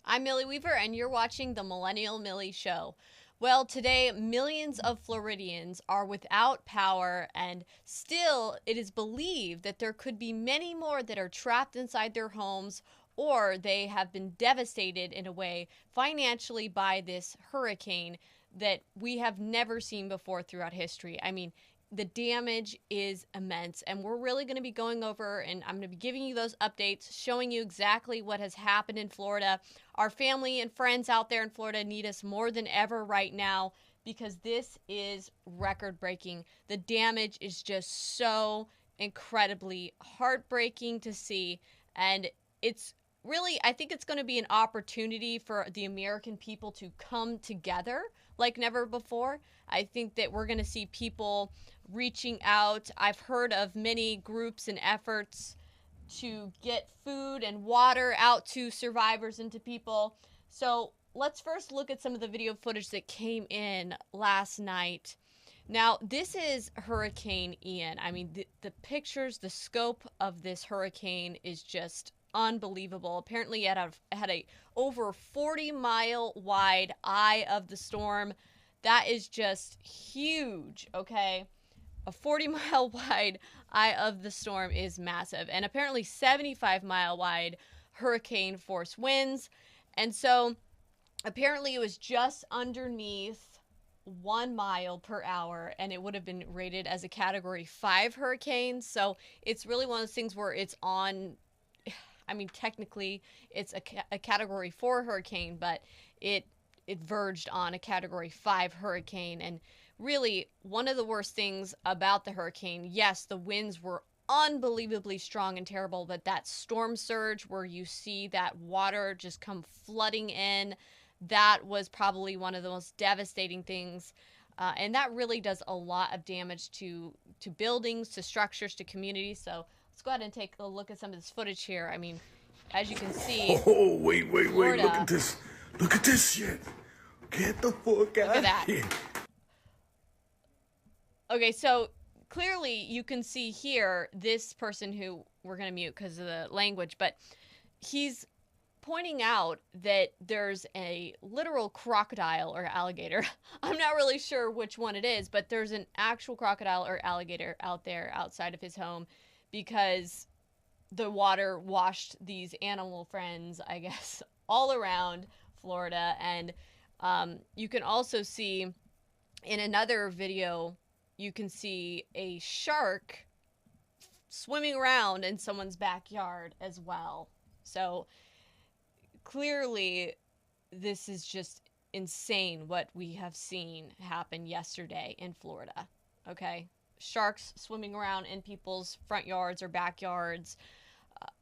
I'm Millie Weaver, and you're watching the Millennial Millie Show. Well, today, millions of Floridians are without power, and still, it is believed that there could be many more that are trapped inside their homes or they have been devastated in a way financially by this hurricane that we have never seen before throughout history. I mean, the damage is immense, and we're really going to be going over, and I'm going to be giving you those updates, showing you exactly what has happened in Florida. Our family and friends out there in Florida need us more than ever right now because this is record breaking. The damage is just so incredibly heartbreaking to see, and it's really, I think it's going to be an opportunity for the American people to come together like never before. I think that we're going to see people reaching out. I've heard of many groups and efforts to get food and water out to survivors and to people. So let's first look at some of the video footage that came in last night. Now, this is Hurricane Ian. I mean, the pictures, the scope of this hurricane is just unbelievable. Apparently, it had a over 40-mile wide eye of the storm. That is just huge, okay? A 40-mile wide eye of the storm is massive. And apparently 75-mile wide hurricane force winds. And so apparently it was just underneath 1 mile per hour, and it would have been rated as a Category 5 hurricane. So it's really one of those things where it's on, I mean, technically it's a Category 4 hurricane, but it verged on a Category 5 hurricane. And really, one of the worst things about the hurricane, yes, the winds were unbelievably strong and terrible, but that storm surge where you see that water just come flooding in, that was probably one of the most devastating things. And that really does a lot of damage to buildings, to structures, to communities. So let's go ahead and take a look at some of this footage here. I mean, as you can see. Oh, wait. Florida, look at this. Look at this shit. Get the fuck out of here. Okay, so clearly you can see here this person who we're going to mute because of the language, but he's pointing out that there's a literal crocodile or alligator. I'm not really sure which one it is, but there's an actual crocodile or alligator out there outside of his home because the water washed these animal friends, I guess, all around Florida. And you can also see in another video, you can see a shark swimming around in someone's backyard as well. So clearly, this is just insane what we have seen happen yesterday in Florida. Okay? Sharks swimming around in people's front yards or backyards,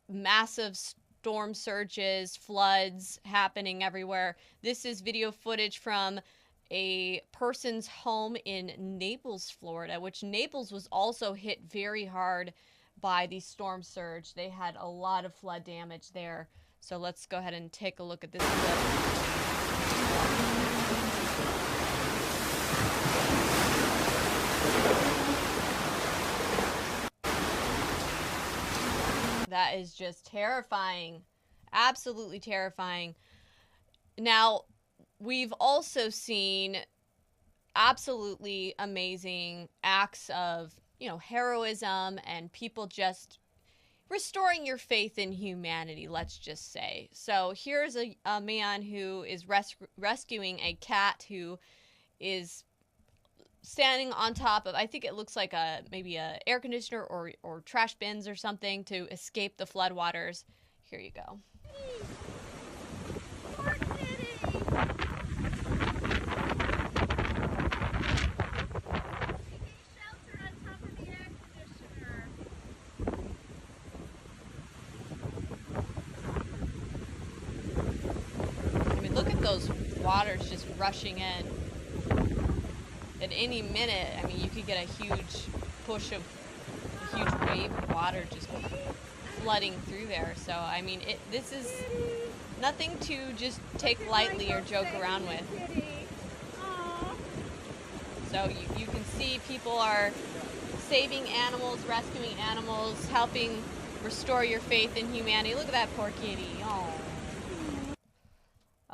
massive storm surges, floods happening everywhere. This is video footage from a person's home in Naples, Florida, which Naples was also hit very hard by the storm surge. They had a lot of flood damage there. So let's go ahead and take a look at this clip. That is just terrifying. Absolutely terrifying. Now, we've also seen absolutely amazing acts of, heroism and people just restoring your faith in humanity, let's just say. So here's a man who is rescuing a cat who is standing on top of, I think it looks like maybe a air conditioner or trash bins or something to escape the floodwaters. Here you go. Look at those waters just rushing in. At any minute, I mean, you could get a huge push of a huge wave of water just flooding through there. So, I mean, this is nothing to just take lightly or joke around with. So you can see people are saving animals, rescuing animals, helping restore your faith in humanity. Look at that poor kitty. Oh.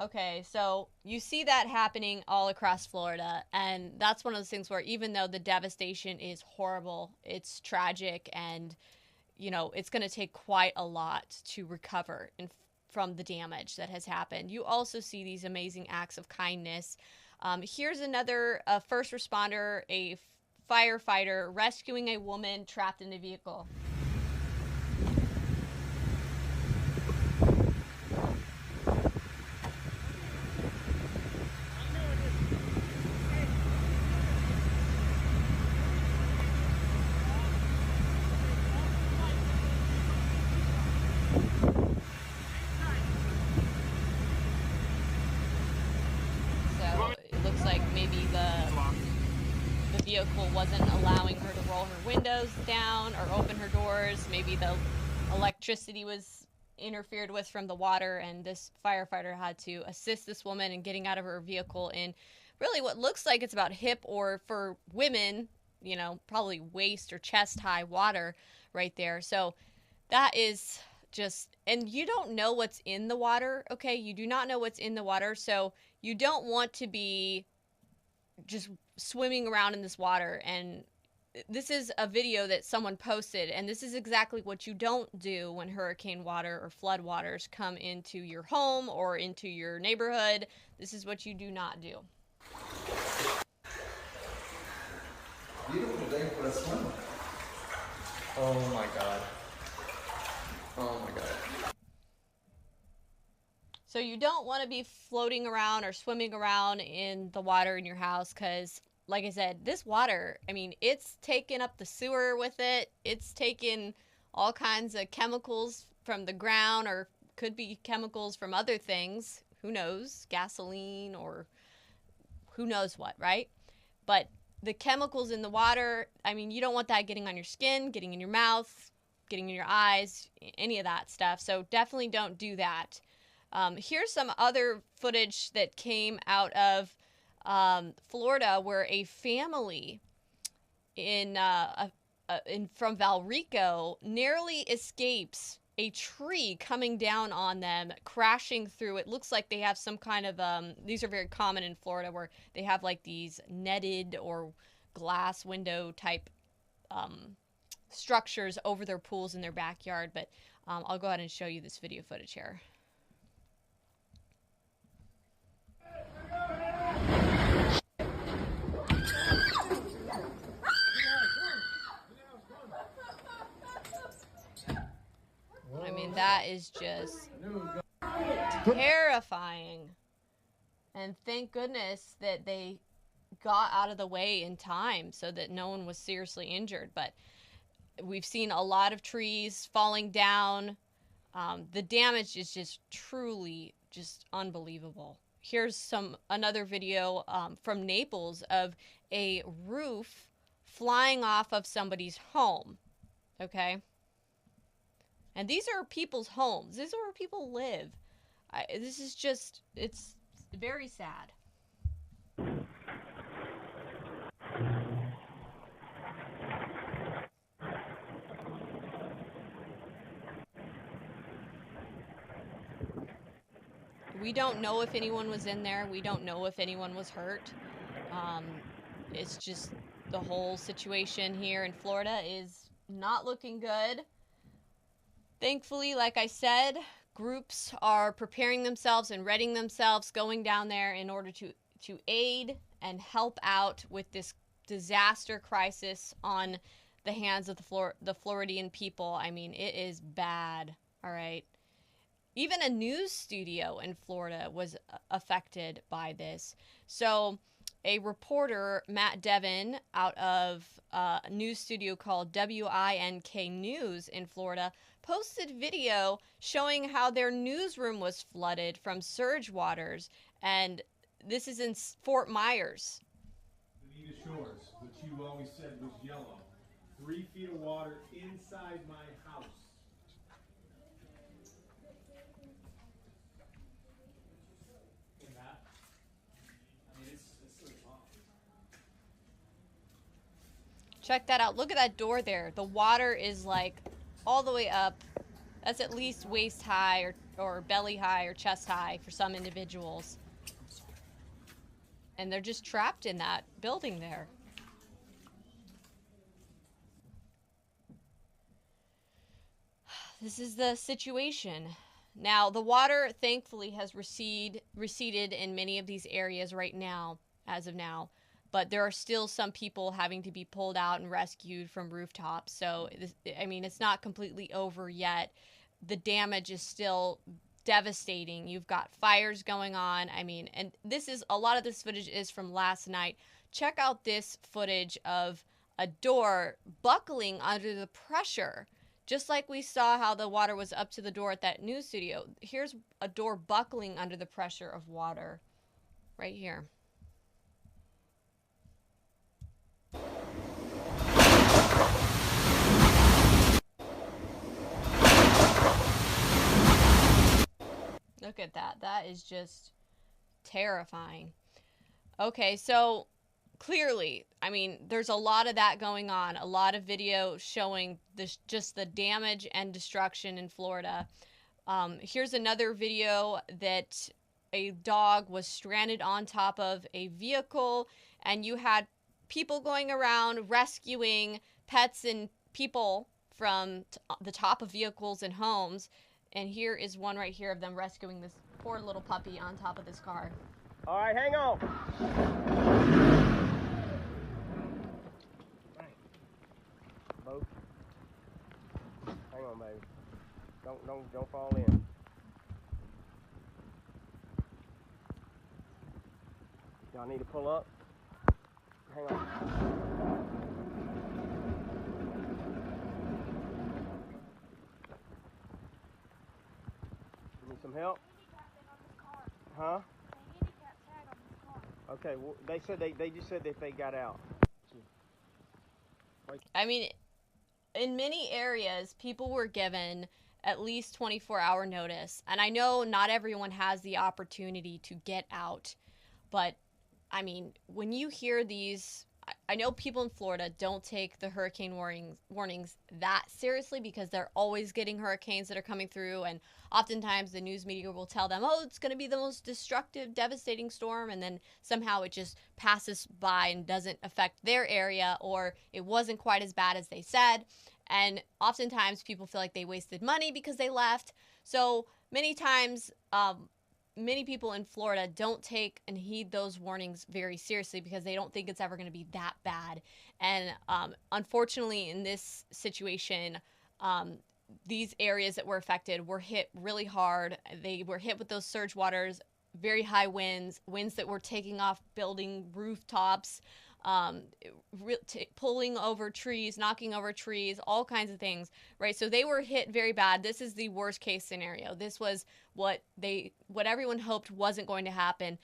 Okay, so you see that happening all across Florida, and that's one of those things where even though the devastation is horrible, it's tragic, and it's going to take quite a lot to recover from the damage that has happened. You also see these amazing acts of kindness. Here's another first responder, a firefighter rescuing a woman trapped in a vehicle. Vehicle wasn't allowing her to roll her windows down or open her doors. Maybe the electricity was interfered with from the water, and this firefighter had to assist this woman in getting out of her vehicle in really what looks like it's about hip, or for women, probably waist or chest high water right there. So that is just, and you don't know what's in the water, okay? You do not know what's in the water, so you don't want to be just swimming around in this water. And this is a video that someone posted, and this is exactly what you don't do when hurricane water or flood waters come into your home or into your neighborhood. This is what you do not do. Beautiful day for a swim. Oh my god. Oh my god. So you don't want to be floating around or swimming around in the water in your house, because like I said, this water, I mean, it's taken up the sewer with it. It's taken all kinds of chemicals from the ground, or could be chemicals from other things. Who knows? Gasoline or who knows what, right? But the chemicals in the water, I mean, you don't want that getting on your skin, getting in your mouth, getting in your eyes, any of that stuff. So definitely don't do that. Here's some other footage that came out of Florida, where a family from Valrico narrowly escapes a tree coming down on them, crashing through. It looks like they have some kind of these are very common in Florida, where they have like these netted or glass window type structures over their pools in their backyard. But I'll go ahead and show you this video footage here. I mean, that is just terrifying. And thank goodness that they got out of the way in time so that no one was seriously injured. But we've seen a lot of trees falling down. The damage is just truly just unbelievable. Here's another video from Naples of a roof flying off of somebody's home. Okay? And these are people's homes. These are where people live. This is just, it's very sad. We don't know if anyone was in there. We don't know if anyone was hurt. It's just the whole situation here in Florida is not looking good. Thankfully, like I said, groups are preparing themselves and readying themselves, going down there in order to aid and help out with this disaster crisis on the hands of the Floridian people. I mean, it is bad, all right? Even a news studio in Florida was affected by this. So a reporter, Matt Devin, out of a news studio called WINK News in Florida, posted video showing how their newsroom was flooded from surge waters. And this is in Fort Myers. Bonita Shores, which you always said was yellow. 3 feet of water inside my house. Check that out. Look at that door there. The water is like all the way up That's at least waist high or belly high or chest high for some individuals. And they're just trapped in that building there. This is the situation. Now, the water thankfully has receded in many of these areas right now, as of now. But there are still some people having to be pulled out and rescued from rooftops. So, I mean, it's not completely over yet. The damage is still devastating. You've got fires going on. I mean, and a lot of this footage is from last night. Check out this footage of a door buckling under the pressure. Just like we saw how the water was up to the door at that news studio, here's a door buckling under the pressure of water right here. Look at that. That is just terrifying. Okay, so clearly, I mean, there's a lot of that going on. A lot of video showing just the damage and destruction in Florida. Here's another video that a dog was stranded on top of a vehicle, and you had people going around rescuing pets and people from the top of vehicles and homes. And here is one right here of them rescuing this poor little puppy on top of this car. All right, hang on. Boat. Hang on, baby. Don't fall in. Y'all need to pull up. Hang on. You need some help? Huh? Okay, well, they said they just said that they got out. I mean, in many areas, people were given at least 24-hour notice. And I know not everyone has the opportunity to get out. But, I mean, when you hear these, I know people in Florida don't take the hurricane warnings that seriously because they're always getting hurricanes that are coming through. And oftentimes the news media will tell them, oh, it's going to be the most destructive, devastating storm. And then somehow it just passes by and doesn't affect their area, or it wasn't quite as bad as they said. And oftentimes people feel like they wasted money because they left. So many times, many people in Florida don't take and heed those warnings very seriously because they don't think it's ever going to be that bad. And unfortunately, in this situation, these areas that were affected were hit really hard. They were hit with those surge waters, very high winds that were taking off building rooftops, pulling over trees, knocking over trees, all kinds of things, right? So they were hit very bad. This is the worst case scenario. This was what everyone hoped wasn't going to happen.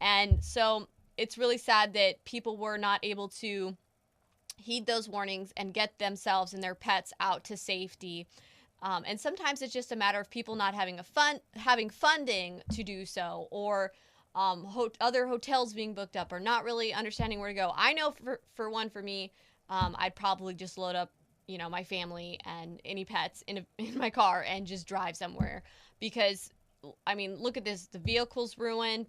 And so it's really sad that people were not able to heed those warnings and get themselves and their pets out to safety. And sometimes it's just a matter of people not having funding to do so, or other hotels being booked up, or not really understanding where to go. I know for me, I'd probably just load up, my family and any pets in my car and just drive somewhere, because I mean, look at this. The vehicle's ruined.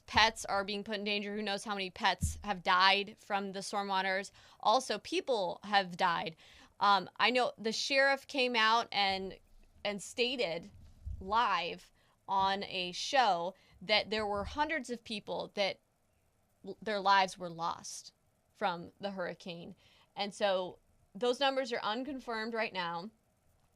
Pets are being put in danger. Who knows how many pets have died from the storm waters. Also, people have died. I know the sheriff came out and stated live on a show that there were hundreds of people that their lives were lost from the hurricane. And so those numbers are unconfirmed right now.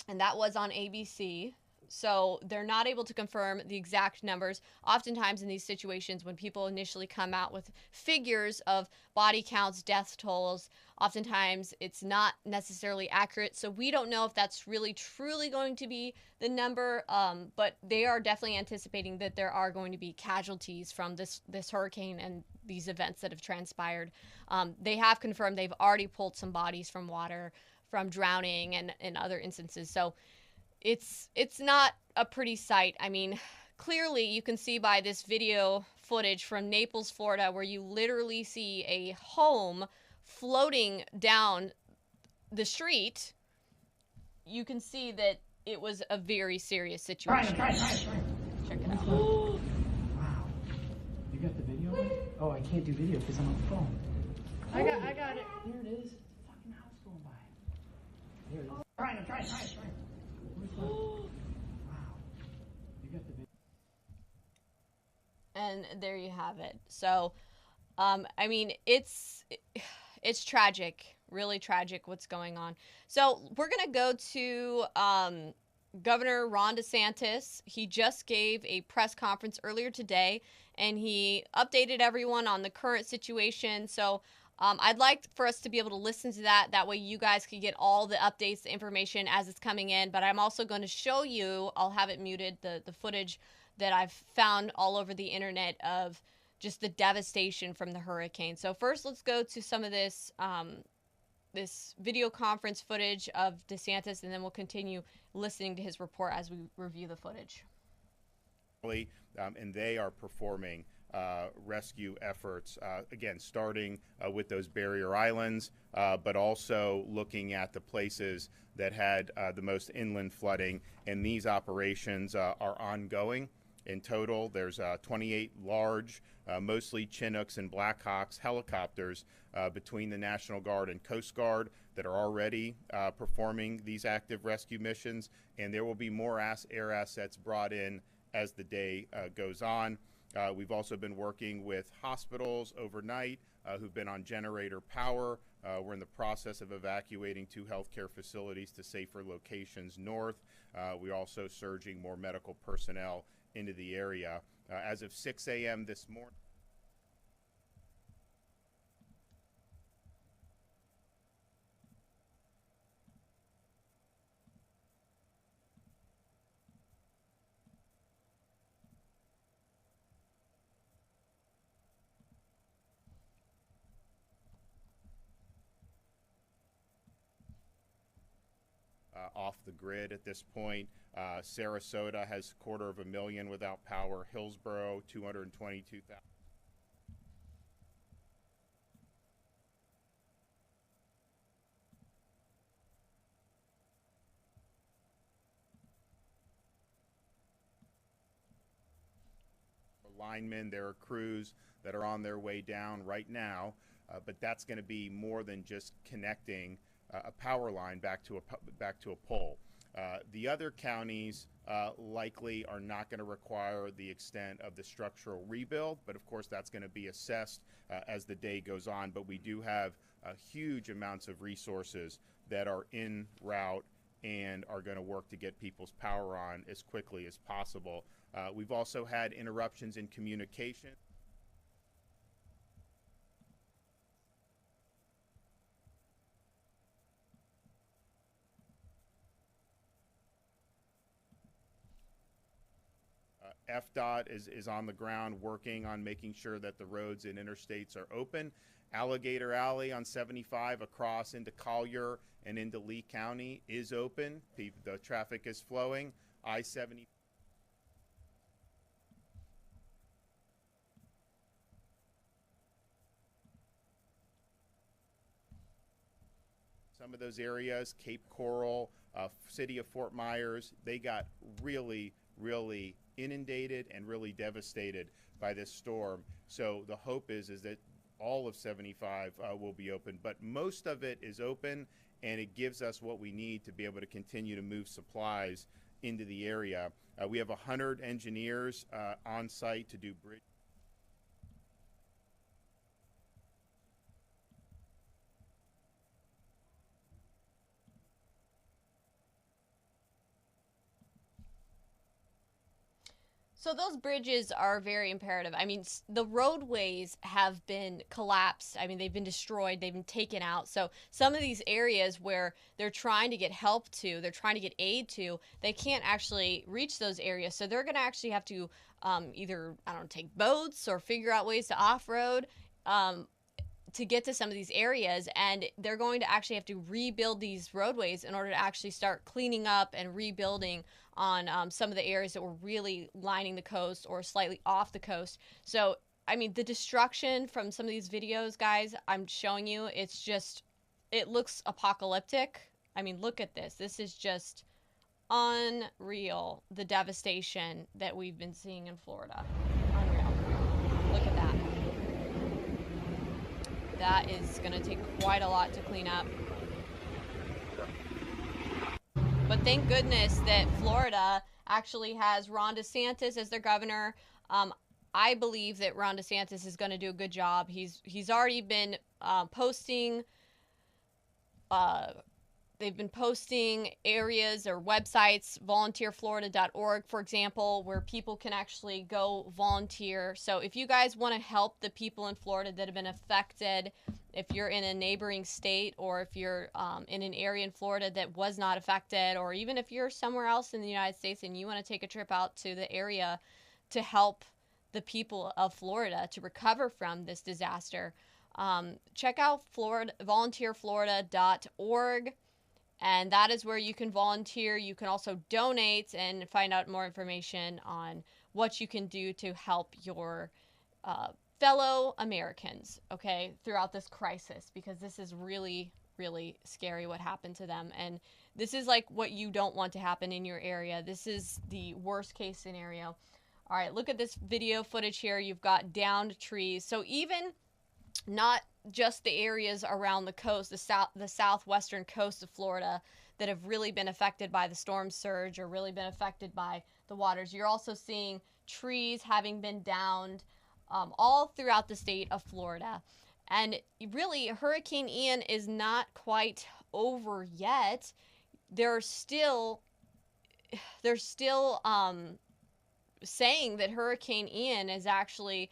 And that was on ABC. So they're not able to confirm the exact numbers. Oftentimes in these situations, when people initially come out with figures of body counts, death tolls, oftentimes it's not necessarily accurate. So we don't know if that's really truly going to be the number, but they are definitely anticipating that there are going to be casualties from this hurricane and these events that have transpired. They have confirmed they've already pulled some bodies from water, from drowning and other instances. So it's not a pretty sight. I mean, clearly you can see by this video footage from Naples, Florida, where you literally see a home floating down the street. You can see that it was a very serious situation. Check it out. Wow. You got the video? Oh, I can't do video because I'm on the phone. I got it. Here it is. It's a fucking house going by. Here it is. Where's that? Wow. You got the video. And there you have it. So, I mean, it's tragic, really tragic what's going on. So we're going to go to Governor Ron DeSantis. He just gave a press conference earlier today, and he updated everyone on the current situation. So I'd like for us to be able to listen to that. That way you guys can get all the updates, the information as it's coming in. But I'm also going to show you, I'll have it muted, the footage that I've found all over the internet of just the devastation from the hurricane. So first, let's go to some of this this video conference footage of DeSantis, and then we'll continue listening to his report as we review the footage. And they are performing rescue efforts, again, starting with those barrier islands, but also looking at the places that had the most inland flooding. And these operations are ongoing. In total, there's 28 large, mostly Chinooks and Blackhawks helicopters between the National Guard and Coast Guard that are already performing these active rescue missions. And there will be more air assets brought in as the day goes on. We've also been working with hospitals overnight who've been on generator power. We're in the process of evacuating 2 healthcare facilities to safer locations north. We're also surging more medical personnel into the area. As of 6 a.m. this morning, off the grid at this point. Sarasota has 250,000 without power. Hillsborough, 222,000. Linemen, there are crews that are on their way down right now, but that's going to be more than just connecting a power line back to a pole. The other counties likely are not going to require the extent of the structural rebuild, but of course that's going to be assessed as the day goes on. But we do have huge amounts of resources that are en route and are going to work to get people's power on as quickly as possible. We've also had interruptions in communication. FDOT is on the ground working on making sure that the roads and interstates are open. Alligator Alley on 75 across into Collier and into Lee County is open. The traffic is flowing. I-70. Some of those areas, Cape Coral, city of Fort Myers, they got really inundated and really devastated by this storm. So the hope is that all of 75 will be open, but most of it is open, and it gives us what we need to be able to continue to move supplies into the area. We have 100 engineers on site to do bridge. So those bridges are very imperative. I mean, the roadways have been collapsed. I mean, they've been destroyed. They've been taken out. So some of these areas where they're trying to get help to, they're trying to get aid to, they can't actually reach those areas. So they're going to actually have to either, I don't know, take boats or figure out ways to off-road to get to some of these areas. And they're going to actually have to rebuild these roadways in order to actually start cleaning up and rebuilding on some of the areas that were really lining the coast or slightly off the coast. So, I mean, the destruction from some of these videos, guys, I'm showing you, it looks apocalyptic. I mean, look at this. This is just unreal, the devastation that we've been seeing in Florida. Unreal. Look at that. That is going to take quite a lot to clean up. But thank goodness that Florida actually has Ron DeSantis as their governor. I believe that Ron DeSantis is going to do a good job. He's already been posting. They've been posting areas or websites, volunteerflorida.org, for example, where people can actually go volunteer. So if you guys want to help the people in Florida that have been affected, if you're in a neighboring state, or if you're in an area in Florida that was not affected, or even if you're somewhere else in the United States and you want to take a trip out to the area to help the people of Florida to recover from this disaster, check out volunteerflorida.org. And that is where you can volunteer. You can also donate and find out more information on what you can do to help your fellow Americans, okay, throughout this crisis, because this is really, really scary what happened to them. And this is like what you don't want to happen in your area. This is the worst case scenario. All right, look at this video footage here. You've got downed trees. So even not just the areas around the coast, the southwestern coast of Florida that have really been affected by the storm surge or really been affected by the waters. You're also seeing trees having been downed all throughout the state of Florida. And really, Hurricane Ian is not quite over yet. They're still saying that Hurricane Ian is actually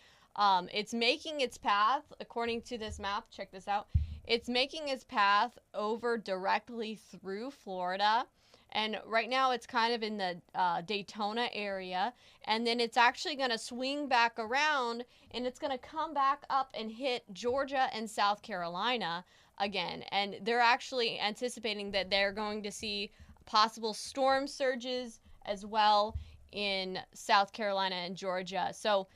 it's making its path, according to this map. Check this out. It's making its path over directly through Florida. And right now it's kind of in the Daytona area. And then it's actually going to swing back around, and it's going to come back up and hit Georgia and South Carolina again. And they're actually anticipating that they're going to see possible storm surges as well in South Carolina and Georgia. So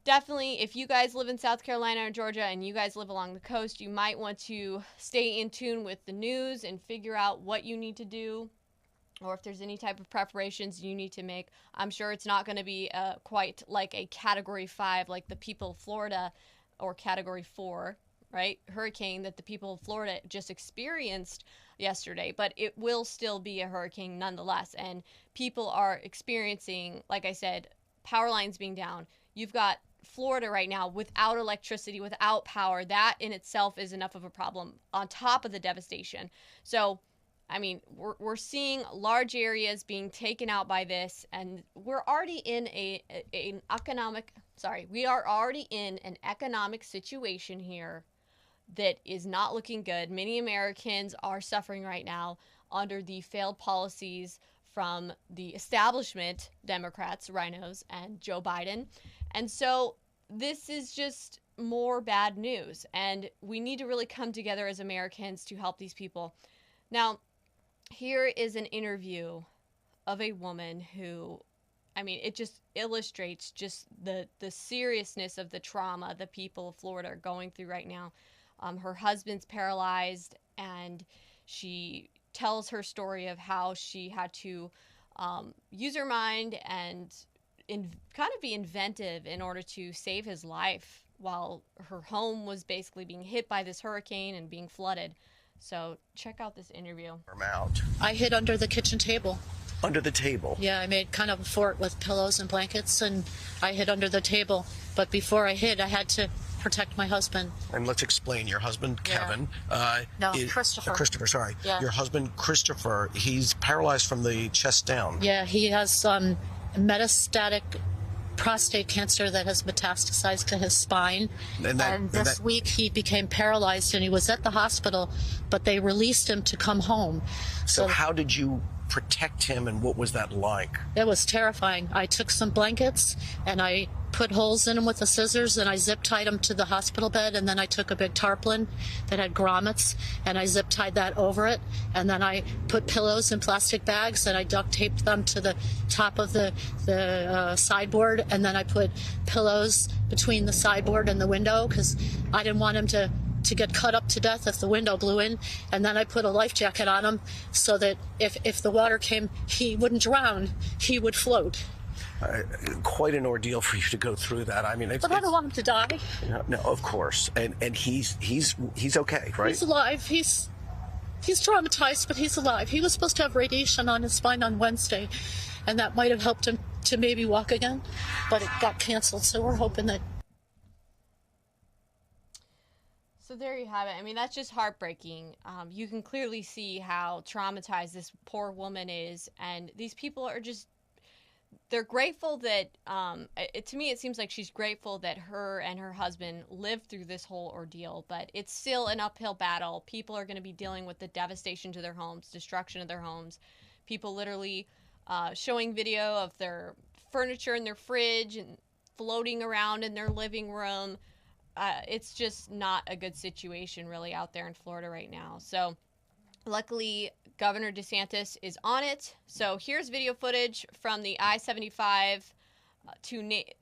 definitely, if you guys live in South Carolina or Georgia and you guys live along the coast, you might want to stay in tune with the news and figure out what you need to do, or if there's any type of preparations you need to make. I'm sure it's not going to be quite like a Category 5 like the people of Florida, or Category 4, right, hurricane that the people of Florida just experienced yesterday, but it will still be a hurricane nonetheless. And people are experiencing, like I said, power lines being down. You've got Florida right now without electricity, without power. That in itself is enough of a problem on top of the devastation. So, I mean, we're seeing large areas being taken out by this, and we're already in an economic situation here that is not looking good. Many Americans are suffering right now under the failed policies from the establishment Democrats, rhinos, and Joe Biden. And so this is just more bad news, and we need to really come together as Americans to help these people. Now, here is an interview of a woman who, I mean, it just illustrates just the seriousness of the trauma the people of Florida are going through right now. Her husband's paralyzed, and she tells her story of how she had to use her mind and kind of be inventive in order to save his life while her home was basically being hit by this hurricane and being flooded. So check out this interview. I'm out. I hid under the kitchen table. Under the table? Yeah, I made kind of a fort with pillows and blankets, and I hid under the table. But before I hid, I had to protect my husband. And let's explain. Your husband, Kevin. No, Christopher. Christopher, sorry. Yeah. Your husband, Christopher, he's paralyzed from the chest down. Yeah, he has metastatic prostate cancer that has metastasized to his spine. And this week he became paralyzed, and he was at the hospital, but they released him to come home. So how did you protect him, and what was that like? It was terrifying. I took some blankets and I put holes in them with the scissors, and I zip tied them to the hospital bed, and then I took a big tarpaulin that had grommets and I zip tied that over it, and then I put pillows in plastic bags and I duct taped them to the top of the sideboard, and then I put pillows between the sideboard and the window because I didn't want him to to get cut up to death if the window blew in, and then I put a life jacket on him so that if the water came, he wouldn't drown, he would float. Quite an ordeal for you to go through that. I mean, but I don't want him to die. No, of course, and he's okay, right? He's alive. He's traumatized, but he's alive. He was supposed to have radiation on his spine on Wednesday, and that might have helped him to maybe walk again, but it got canceled. So we're hoping that. So there you have it. I mean, that's just heartbreaking. You can clearly see how traumatized this poor woman is, and these people are just, they're grateful that, to me it seems like she's grateful that her and her husband lived through this whole ordeal, but it's still an uphill battle. People are going to be dealing with the devastation to their homes, destruction of their homes. People literally showing video of their furniture in their fridge and floating around in their living room. It's just not a good situation really out there in Florida right now. So luckily, Governor DeSantis is on it. So here's video footage from the I-75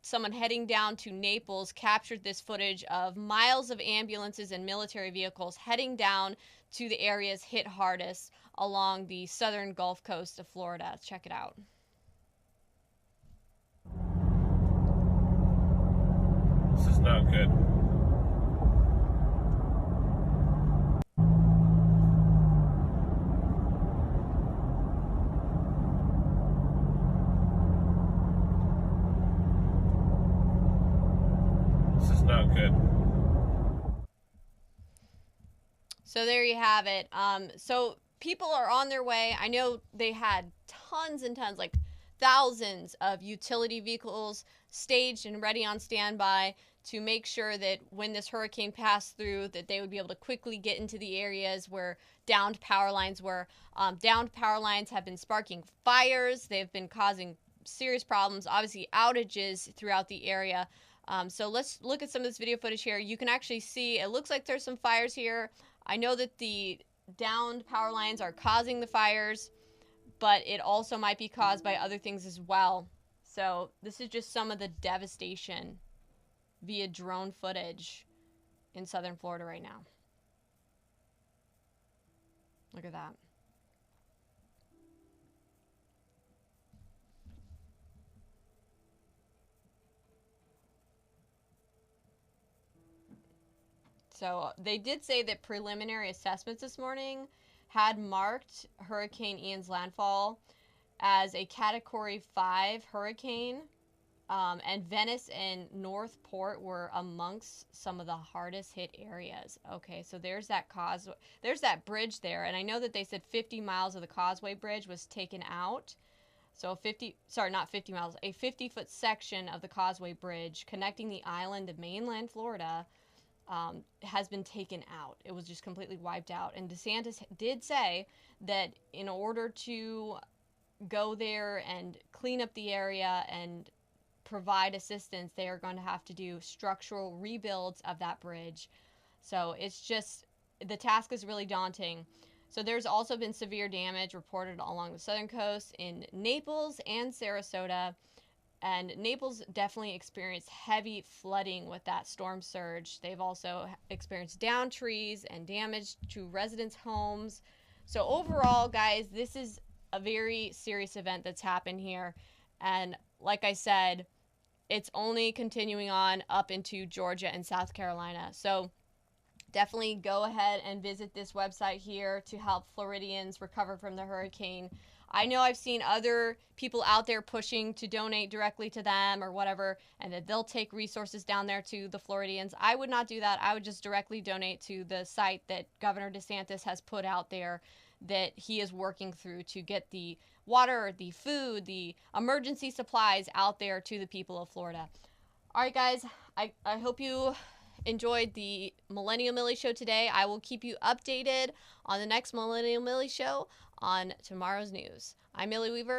someone heading down to Naples captured this footage of miles of ambulances and military vehicles heading down to the areas hit hardest along the southern Gulf Coast of Florida. Check it out. This is not good. Not good. So there you have it. So people are on their way. I know they had tons and tons, like thousands of utility vehicles staged and ready on standby to make sure that when this hurricane passed through, that they would be able to quickly get into the areas where downed power lines were. Downed power lines have been sparking fires. They've been causing serious problems, obviously outages throughout the area. So let's look at some of this video footage here. You can actually see, it looks like there's some fires here. I know that the downed power lines are causing the fires, but it also might be caused by other things as well. So this is just some of the devastation via drone footage in southern Florida right now. Look at that. So they did say that preliminary assessments this morning had marked Hurricane Ian's landfall as a Category 5 hurricane, and Venice and Northport were amongst some of the hardest hit areas. Okay, so there's that bridge there, and I know that they said 50 miles of the Causeway Bridge was taken out. So a 50-foot section of the Causeway Bridge connecting the island of mainland Florida has been taken out. It was just completely wiped out. And DeSantis did say that in order to go there and clean up the area and provide assistance, they are going to have to do structural rebuilds of that bridge. So it's just, the task is really daunting. So there's also been severe damage reported along the southern coast in Naples and Sarasota. And Naples definitely experienced heavy flooding with that storm surge. They've also experienced downed trees and damage to residents' homes. So overall, guys, this is a very serious event that's happened here. And like I said, it's only continuing on up into Georgia and South Carolina. So definitely go ahead and visit this website here to help Floridians recover from the hurricane. I know I've seen other people out there pushing to donate directly to them or whatever, and that they'll take resources down there to the Floridians. I would not do that. I would just directly donate to the site that Governor DeSantis has put out there that he is working through to get the water, the food, the emergency supplies out there to the people of Florida. All right, guys, I hope you enjoyed the Millennial Millie show today. I will keep you updated on the next Millennial Millie show on tomorrow's news. I'm Millie Weaver.